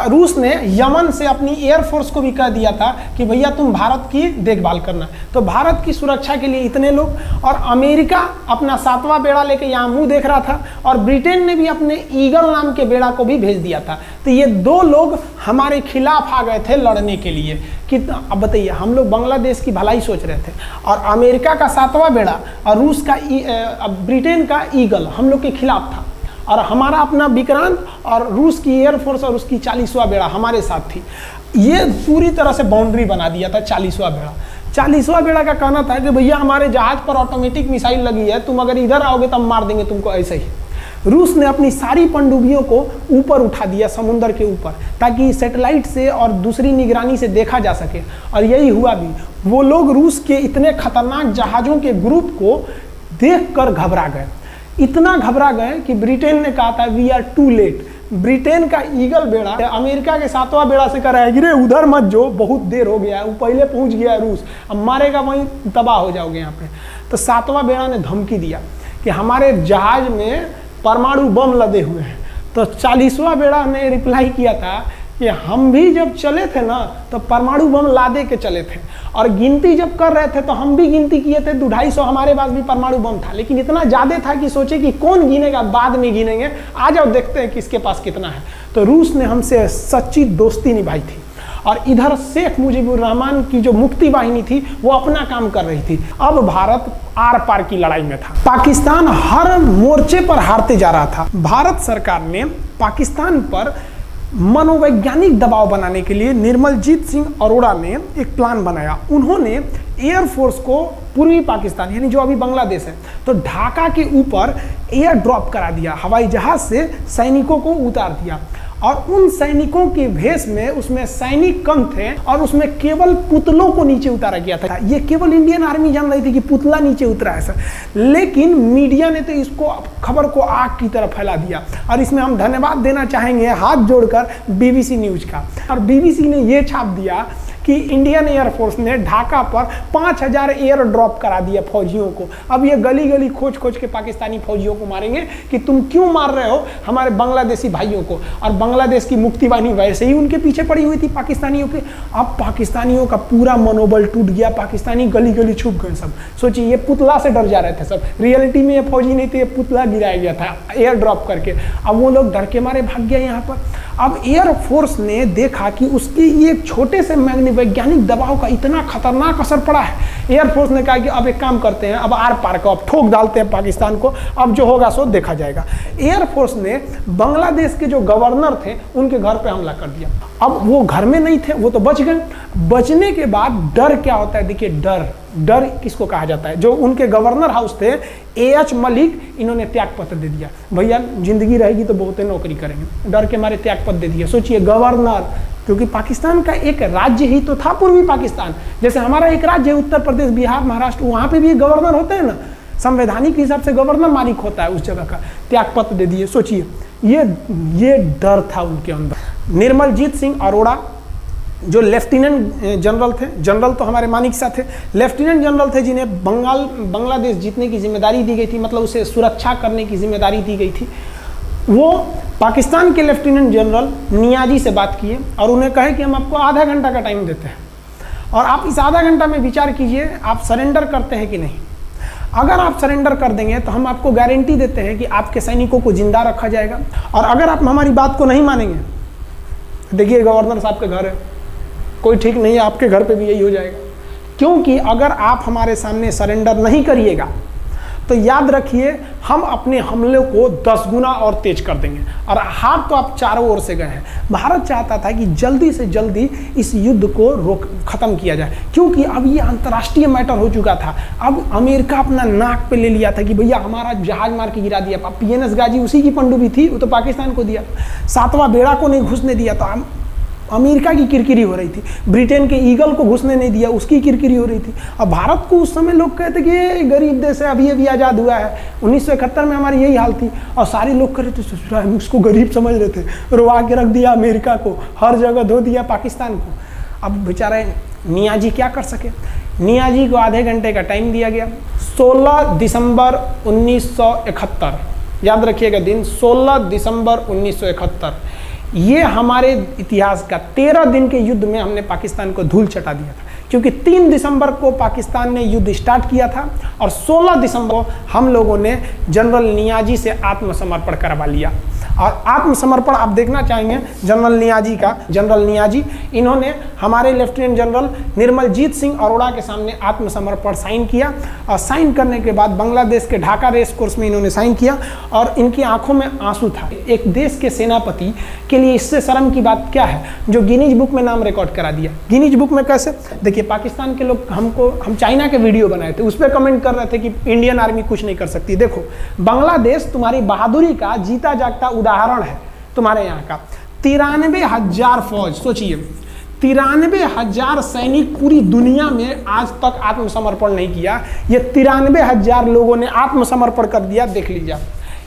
रूस ने यमन से अपनी एयरफोर्स को भी कह दिया था कि भैया तुम भारत की देखभाल करना। तो भारत की सुरक्षा के लिए इतने लोग, और अमेरिका अपना 7वां बेड़ा लेके यहाँ मुंह देख रहा था, और ब्रिटेन ने भी अपने ईगल नाम के बेड़ा को भी भेज दिया था। तो ये 2 लोग हमारे खिलाफ आ गए थे लड़ने के लिए। कितना, अब बताइए, हम लोग बांग्लादेश की भलाई सोच रहे थे और अमेरिका का 7वां बेड़ा और रूस का ब्रिटेन का ईगल हम लोग के खिलाफ था, और हमारा अपना विक्रांत और रूस की एयरफोर्स और उसकी 40वां बेड़ा हमारे साथ थी। ये पूरी तरह से बाउंड्री बना दिया था 40वां बेड़ा। 40वां बेड़ा का कहना था कि भैया हमारे जहाज पर ऑटोमेटिक मिसाइल लगी है, तुम अगर इधर आओगे तब मार देंगे तुमको ऐसे ही। रूस ने अपनी सारी पनडुब्बियों को ऊपर उठा दिया समुद्र के ऊपर, ताकि सैटेलाइट से और दूसरी निगरानी से देखा जा सके, और यही हुआ भी। वो लोग रूस के इतने खतरनाक जहाज़ों के ग्रुप को देखकर घबरा गए, इतना घबरा गए कि ब्रिटेन ने कहा था we are too late. Britain का ईगल बेड़ा अमेरिका के 7वां बेड़ा से कह रहा है कि रे उधर मत जो, बहुत देर हो गया है, वो पहले पहुंच गया है रूस, अब मारेगा वहीं तबाह हो जाओगे यहाँ पे। तो 7वां बेड़ा ने धमकी दिया कि हमारे जहाज में परमाणु बम लदे हुए हैं। तो 40वां बेड़ा ने रिप्लाई किया था कि हम भी जब चले थे ना तो परमाणु बम लादे के चले थे, और गिनती जब कर रहे थे तो हम भी गिनती किए थे 250 हमारे पास भी परमाणु बम था, लेकिन इतना ज़्यादा था कि सोचे कि कौन गिनेगा, बाद में गिनेंगे, आ जाओ देखते हैं किसके पास कितना है। तो रूस ने हमसे सच्ची दोस्ती निभाई थी, और इधर शेख मुजीबुर रहमान की जो मुक्ति वाहिनी थी वो अपना काम कर रही थी। अब भारत आर पार की लड़ाई में था। पाकिस्तान हर मोर्चे पर हारते जा रहा था। भारत सरकार ने पाकिस्तान पर मनोवैज्ञानिक दबाव बनाने के लिए निर्मलजीत सिंह अरोड़ा ने एक प्लान बनाया। उन्होंने एयरफोर्स को पूर्वी पाकिस्तान यानी जो अभी बांग्लादेश है, तो ढाका के ऊपर एयर ड्रॉप करा दिया, हवाई जहाज से सैनिकों को उतार दिया, और उन सैनिकों के भेष में उसमें सैनिक कम थे, और उसमें केवल पुतलों को नीचे उतारा गया था। ये केवल इंडियन आर्मी जान रही थी कि पुतला नीचे उतरा है सर, लेकिन मीडिया ने तो इसको खबर को आग की तरह फैला दिया। और इसमें हम धन्यवाद देना चाहेंगे हाथ जोड़कर BBC न्यूज का। और BBC ने ये छाप दिया कि इंडियन एयरफोर्स ने ढाका पर 5000 एयर ड्रॉप करा दिया फौजियों को। अब ये गली गली खोज खोज के पाकिस्तानी फौजियों को मारेंगे कि तुम क्यों मार रहे हो हमारे बांग्लादेशी भाइयों को। और बांग्लादेश की मुक्ति वाहिनी वैसे ही उनके पीछे पड़ी हुई थी पाकिस्तानियों के। अब पाकिस्तानियों का पूरा मनोबल टूट गया, पाकिस्तानी गली गली छुप गए सब। सोचिए, ये पुतला से डर जा रहे थे सब, रियलिटी में ये फौजी नहीं थे, ये पुतला गिराया गया था एयर ड्रॉप करके। अब वो लोग डर के मारे भाग गए यहाँ पर। अब एयरफोर्स ने देखा कि उसके ये छोटे से वैज्ञानिक दबाव का इतना खतरनाक असर पड़ा है। एयरफोर्स ने कहा कि अब एक काम करते हैं, अब आर पार को अब ठोक डालते हैं पाकिस्तान को, अब जो होगा सो देखा जाएगा। एयरफोर्स ने बांग्लादेश के जो गवर्नर थे उनके घर पे हमला कर दिया। अब वो घर में नहीं थे, वो तो बच गए। बचने के बाद डर क्या होता है, देखिए डर किसको कहा जाता है। जो उनके गवर्नर हाउस थे AH मलिक, इन्होंने त्याग पत्र दे दिया, भैया जिंदगी रहेगी तो बहुत नौकरी करेंगे, डर के मारे त्याग पत्र दे दिया। सोचिए, गवर्नर, क्योंकि पाकिस्तान का एक राज्य ही तो था पूर्वी पाकिस्तान। जैसे हमारा एक राज्य है उत्तर प्रदेश, बिहार, महाराष्ट्र, वहाँ पे भी गवर्नर होते हैं ना, संवैधानिक हिसाब से गवर्नर मालिक होता है उस जगह का। त्याग पत्र दे दिए। सोचिए, ये डर था उनके अंदर। निर्मलजीत सिंह अरोड़ा जो लेफ्टिनेंट जनरल थे, जनरल तो हमारे मानिक शाह थे, लेफ्टिनेंट जनरल थे जिन्हें बांग्लादेश जीतने की जिम्मेदारी दी गई थी, मतलब उसे सुरक्षा करने की जिम्मेदारी दी गई थी। वो पाकिस्तान के लेफ्टिनेंट जनरल नियाजी से बात किए और उन्हें कहे कि हम आपको आधा घंटा का टाइम देते हैं, और आप इस आधा घंटा में विचार कीजिए आप सरेंडर करते हैं कि नहीं। अगर आप सरेंडर कर देंगे तो हम आपको गारंटी देते हैं कि आपके सैनिकों को जिंदा रखा जाएगा, और अगर आप हमारी बात को नहीं मानेंगे, देखिए गवर्नर साहब का घर है, कोई ठीक नहीं है, आपके घर पे भी यही हो जाएगा। क्योंकि अगर आप हमारे सामने सरेंडर नहीं करिएगा तो याद रखिए हम अपने हमले को 10 गुना और तेज कर देंगे। और हार तो आप चारों ओर से गए हैं। भारत चाहता था कि जल्दी से जल्दी इस युद्ध को खत्म किया जाए, क्योंकि अब ये अंतर्राष्ट्रीय मैटर हो चुका था। अब अमेरिका अपना नाक पे ले लिया था कि भैया हमारा जहाज मार के गिरा दिया। PNS गाजी उसी की पनडुब्बी थी, वो तो पाकिस्तान को दिया। 7वां बेड़ा को नहीं घुसने दिया, तो अमेरिका की किरकिरी हो रही थी। ब्रिटेन के ईगल को घुसने नहीं दिया, उसकी किरकिरी हो रही थी। अब भारत को उस समय लोग कहते कि ये गरीब देश है, अभी आज़ाद हुआ है। 1971 में हमारी यही हाल थी, और सारे लोग कह रहे थे, हम उसको गरीब समझ रहे थे, रोवा के रख दिया अमेरिका को, हर जगह धो दिया पाकिस्तान को। अब बेचारे नियाजी क्या कर सके। नियाजी को आधे घंटे का टाइम दिया गया। 16 दिसंबर 1971, याद रखिएगा दिन 16 दिसंबर 1971। ये हमारे इतिहास का 13 दिन के युद्ध में हमने पाकिस्तान को धूल चटा दिया था, क्योंकि 3 दिसंबर को पाकिस्तान ने युद्ध स्टार्ट किया था और 16 दिसंबर को हम लोगों ने जनरल नियाजी से आत्मसमर्पण करवा लिया। और आत्मसमर्पण आप देखना चाहेंगे जनरल नियाजी का। जनरल नियाजी इन्होंने हमारे लेफ्टिनेंट जनरल निर्मलजीत सिंह अरोड़ा के सामने आत्मसमर्पण साइन किया, और साइन करने के बाद बांग्लादेश के ढाका रेस कोर्स में इन्होंने साइन किया, और इनकी आंखों में आंसू था। एक देश के सेनापति के लिए इससे शर्म की बात क्या है, जो गिनीज बुक में नाम रिकॉर्ड करा दिया। गिनीज बुक में कैसे? देखिए, पाकिस्तान के लोग हम चाइना के वीडियो बनाए थे, उस पर कमेंट कर रहे थे कि इंडियन आर्मी कुछ नहीं कर सकती। देखो, बांग्लादेश तुम्हारी बहादुरी का जीता जागता उदाहरण है। तुम्हारे यहाँ का 93,000 फौज, सोचिए 93,000 सैनिक पूरी दुनिया में आज तक आत्मसमर्पण नहीं किया। ये 93,000 लोगों ने आत्मसमर्पण कर दिया। देख लीजिए,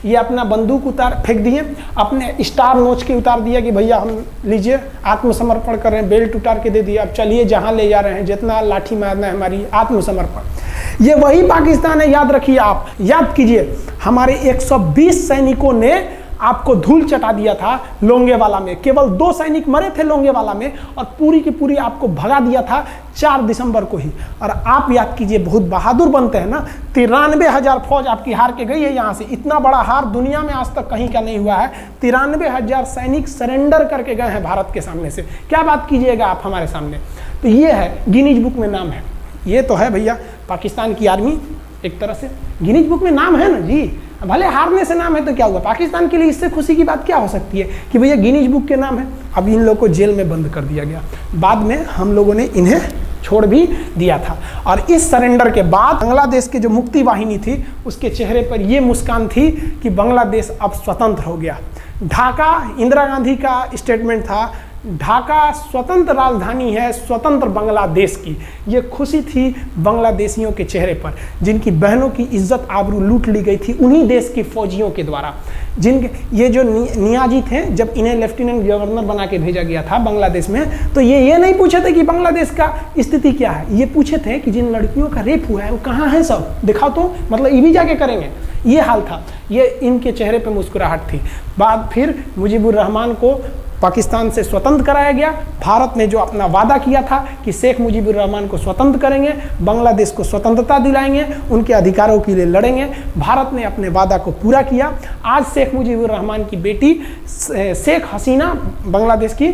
ये अपना बंदूक फेंक दिए, अपने स्टार नोच के उतार दिया कि भैया हम लीजिए आत्मसमर्पण कर रहे हैं, बेल्ट उतार के दे दिया, अब चलिए जहाँ ले जा रहे हैं, जितना लाठी मारना है हमारी, आत्मसमर्पण। ये वही पाकिस्तान है, याद रखिए। आप याद कीजिए, हमारे 120 सैनिकों ने आपको धूल चटा दिया था लोंगेवाला में। केवल 2 सैनिक मरे थे लोंगेवाला में, और पूरी की पूरी आपको भगा दिया था 4 दिसंबर को ही। और आप याद कीजिए, बहुत बहादुर बनते हैं ना। 93,000 फौज आपकी हार के गई है यहाँ से। इतना बड़ा हार दुनिया में आज तक कहीं का नहीं हुआ है। 93,000 सैनिक सरेंडर करके गए हैं भारत के सामने से। क्या बात कीजिएगा आप हमारे सामने। तो ये है, गिनीज बुक में नाम है। ये तो है भैया पाकिस्तान की आर्मी, एक तरह से गिनीज बुक में नाम है ना जी। भले हारने से नाम है तो क्या हुआ, पाकिस्तान के लिए इससे खुशी की बात क्या हो सकती है कि भैया गिनीज बुक के नाम है। अब इन लोगों को जेल में बंद कर दिया गया, बाद में हम लोगों ने इन्हें छोड़ भी दिया था। और इस सरेंडर के बाद बांग्लादेश के जो मुक्ति वाहिनी थी, उसके चेहरे पर यह मुस्कान थी कि बांग्लादेश अब स्वतंत्र हो गया। ढाका, इंदिरा गांधी का स्टेटमेंट था, ढाका स्वतंत्र राजधानी है स्वतंत्र बांग्लादेश की। ये खुशी थी बांग्लादेशियों के चेहरे पर, जिनकी बहनों की इज्जत आबरू लूट ली गई थी उन्हीं देश के फौजियों के द्वारा। जिनके ये जो नियाजी थे, जब इन्हें लेफ्टिनेंट गवर्नर बना के भेजा गया था बांग्लादेश में, तो ये नहीं पूछे थे कि बांग्लादेश का स्थिति क्या है। ये पूछे थे कि जिन लड़कियों का रेप हुआ है वो कहाँ है, सब दिखाओ तो, मतलब ये भी जाके करेंगे। ये हाल था। ये इनके चेहरे पर मुस्कुराहट थी। बाद फिर मुजीबुर रहमान को पाकिस्तान से स्वतंत्र कराया गया। भारत ने जो अपना वादा किया था कि शेख मुजीबुर रहमान को स्वतंत्र करेंगे, बांग्लादेश को स्वतंत्रता दिलाएंगे, उनके अधिकारों के लिए लड़ेंगे, भारत ने अपने वादा को पूरा किया। आज शेख मुजीबुर रहमान की बेटी शेख हसीना बांग्लादेश की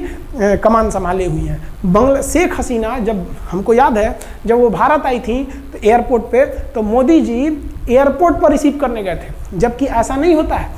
कमान संभाले हुई हैं। शेख हसीना, जब हमको याद है जब वो भारत आई थी तो एयरपोर्ट पे, तो मोदी जी एयरपोर्ट पर रिसीव करने गए थे, जबकि ऐसा नहीं होता है।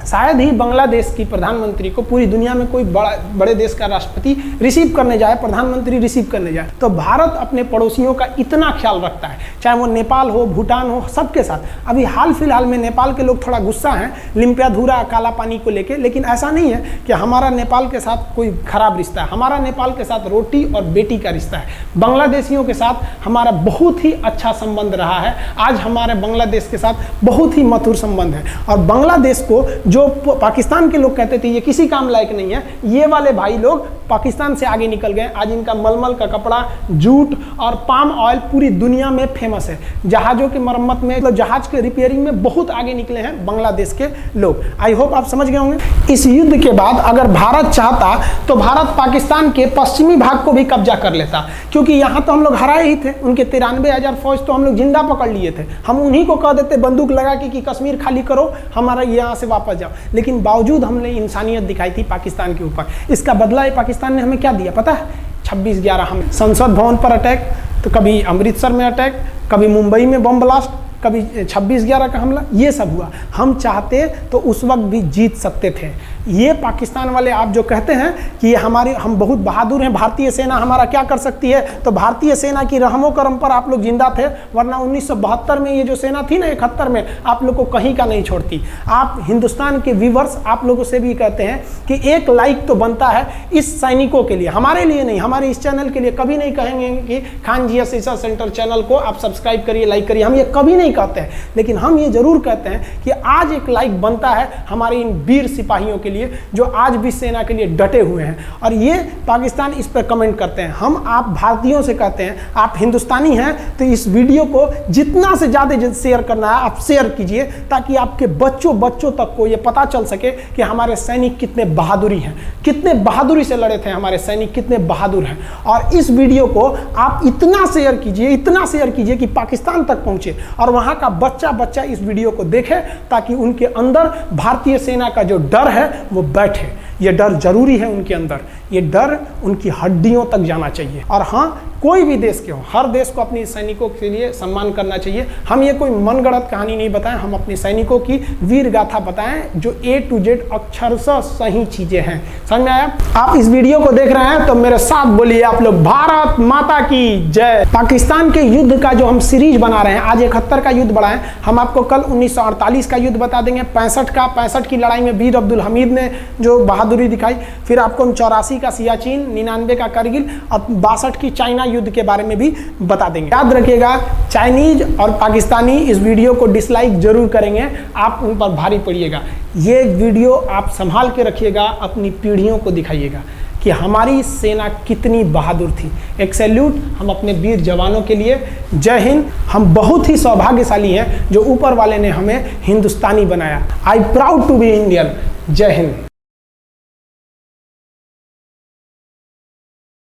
शायद ही बांग्लादेश की प्रधानमंत्री को पूरी दुनिया में कोई बड़े देश का राष्ट्रपति रिसीव करने जाए, प्रधानमंत्री रिसीव करने जाए। तो भारत अपने पड़ोसियों का इतना ख्याल रखता है, चाहे वो नेपाल हो, भूटान हो, सबके साथ। अभी हाल फिलहाल में नेपाल के लोग थोड़ा गुस्सा हैं लिम्पियाधुरा काला पानी को लेके, लेकिन ऐसा नहीं है कि हमारा नेपाल के साथ कोई खराब रिश्ता है। हमारा नेपाल के साथ रोटी और बेटी का रिश्ता है। बांग्लादेशियों के साथ हमारा बहुत ही अच्छा संबंध रहा है। आज हमारे बांग्लादेश के साथ बहुत ही मधुर संबंध है। और बांग्लादेश को जो पाकिस्तान के लोग कहते थे ये किसी काम लायक नहीं है, ये वाले भाई लोग पाकिस्तान से आगे निकल गए। आज इनका मलमल का कपड़ा, जूट और पाम ऑयल पूरी दुनिया में फेमस है। जहाज़ों की मरम्मत में, मतलब जहाज के रिपेयरिंग में बहुत आगे निकले हैं बांग्लादेश के लोग। आई होप आप समझ गए होंगे। इस युद्ध के बाद अगर भारत चाहता तो भारत पाकिस्तान के पश्चिमी भाग को भी कब्जा कर लेता, क्योंकि यहाँ तो हम लोग हराए ही थे। उनके 93,000 फौज तो हम लोग जिंदा पकड़ लिए थे। हम उन्हीं को कह देते बंदूक लगा के कि कश्मीर खाली करो, हमारा यहाँ से वापस जाओ। लेकिन बावजूद हमने इंसानियत दिखाई थी पाकिस्तान के ऊपर। इसका बदला ये पाकिस्तान ने हमें क्या दिया पता है? 26/11 हम संसद भवन पर अटैक, तो कभी अमृतसर में अटैक, कभी मुंबई में बम ब्लास्ट, कभी 26/11 का हमला, ये सब हुआ। हम चाहते तो उस वक्त भी जीत सकते थे। ये पाकिस्तान वाले आप जो कहते हैं कि हम बहुत बहादुर हैं, भारतीय सेना हमारा क्या कर सकती है, तो भारतीय सेना की रहमो करम पर आप लोग जिंदा थे, वरना 1972 में ये जो सेना थी ना, 71 में, आप लोग को कहीं का नहीं छोड़ती। आप हिंदुस्तान के व्यूवर्स आप लोगों से भी कहते हैं कि एक लाइक तो बनता है इस सैनिकों के लिए, हमारे लिए नहीं, हमारे इस चैनल के लिए। कभी नहीं कहेंगे कि खान जिया रिसर्च सेंटर चैनल को आप सब्सक्राइब करिए, लाइक करिए, हम ये कभी नहीं कहते हैं। लेकिन हम ये जरूर कहते हैं कि आज एक लाइक बनता है हमारे इन वीर सिपाहियों के लिए, लिए, जो आज भी सेना के लिए डटे हुए हैं। और ये पाकिस्तान इस पर कमेंट करते हैं। हम आप भारतीयों से कहते हैं, आप हिंदुस्तानी हैं तो इस वीडियो को जितना से ज़्यादा शेयर करना है आप शेयर कीजिए, ताकि आपके बच्चों तक को ये पता चल सके कि हमारे सैनिक कितने बहादुरी हैं, कितने बहादुरी से लड़े थे हमारे सैनिक, कितने बहादुर हैं। और इस वीडियो को आप इतना शेयर कीजिए कि पाकिस्तान तक पहुंचे और वहां का बच्चा इस वीडियो को देखे, ताकि उनके अंदर भारतीय सेना का जो डर है वो बैठे। ये डर जरूरी है उनके अंदर, ये डर उनकी हड्डियों तक जाना चाहिए। और हाँ, कोई भी देश के हो, हर देश को अपने सैनिकों के लिए सम्मान करना चाहिए। हम ये कोई मनगढ़ंत कहानी नहीं बताएं, हम अपने सैनिकों की वीर गाथा बताएं जो A to Z अक्षरशः सही चीजें हैं। समझ में आया? आप इस वीडियो को देख रहे हैं तो मेरे साथ बोलिए आप लोग, भारत माता की जय। पाकिस्तान के युद्ध का जो हम सीरीज बना रहे हैं, आज 71 का युद्ध बढ़ाएं। हम आपको कल 1948 का युद्ध बता देंगे, 65 की लड़ाई में वीर अब्दुल हमीद ने जो बहादुरी दिखाई, फिर आपको 84 का सियाचिन, 99 का करगिल और 62 की चाइना युद्ध के बारे में भी बता देंगे। याद रखिएगा, चाइनीज और पाकिस्तानी इस वीडियो को डिसलाइक जरूर करेंगे, आप उन पर भारी पड़िएगा। ये वीडियो आप संभाल के रखिएगा, अपनी पीढ़ियों को दिखाइएगा कि हमारी सेना कितनी बहादुर थी। एक सैल्यूट हम अपने वीर जवानों के लिए। जय हिंद। हम बहुत ही सौभाग्यशाली हैं जो ऊपर वाले ने हमें हिंदुस्तानी बनाया। I proud to be Indian. जय हिंद।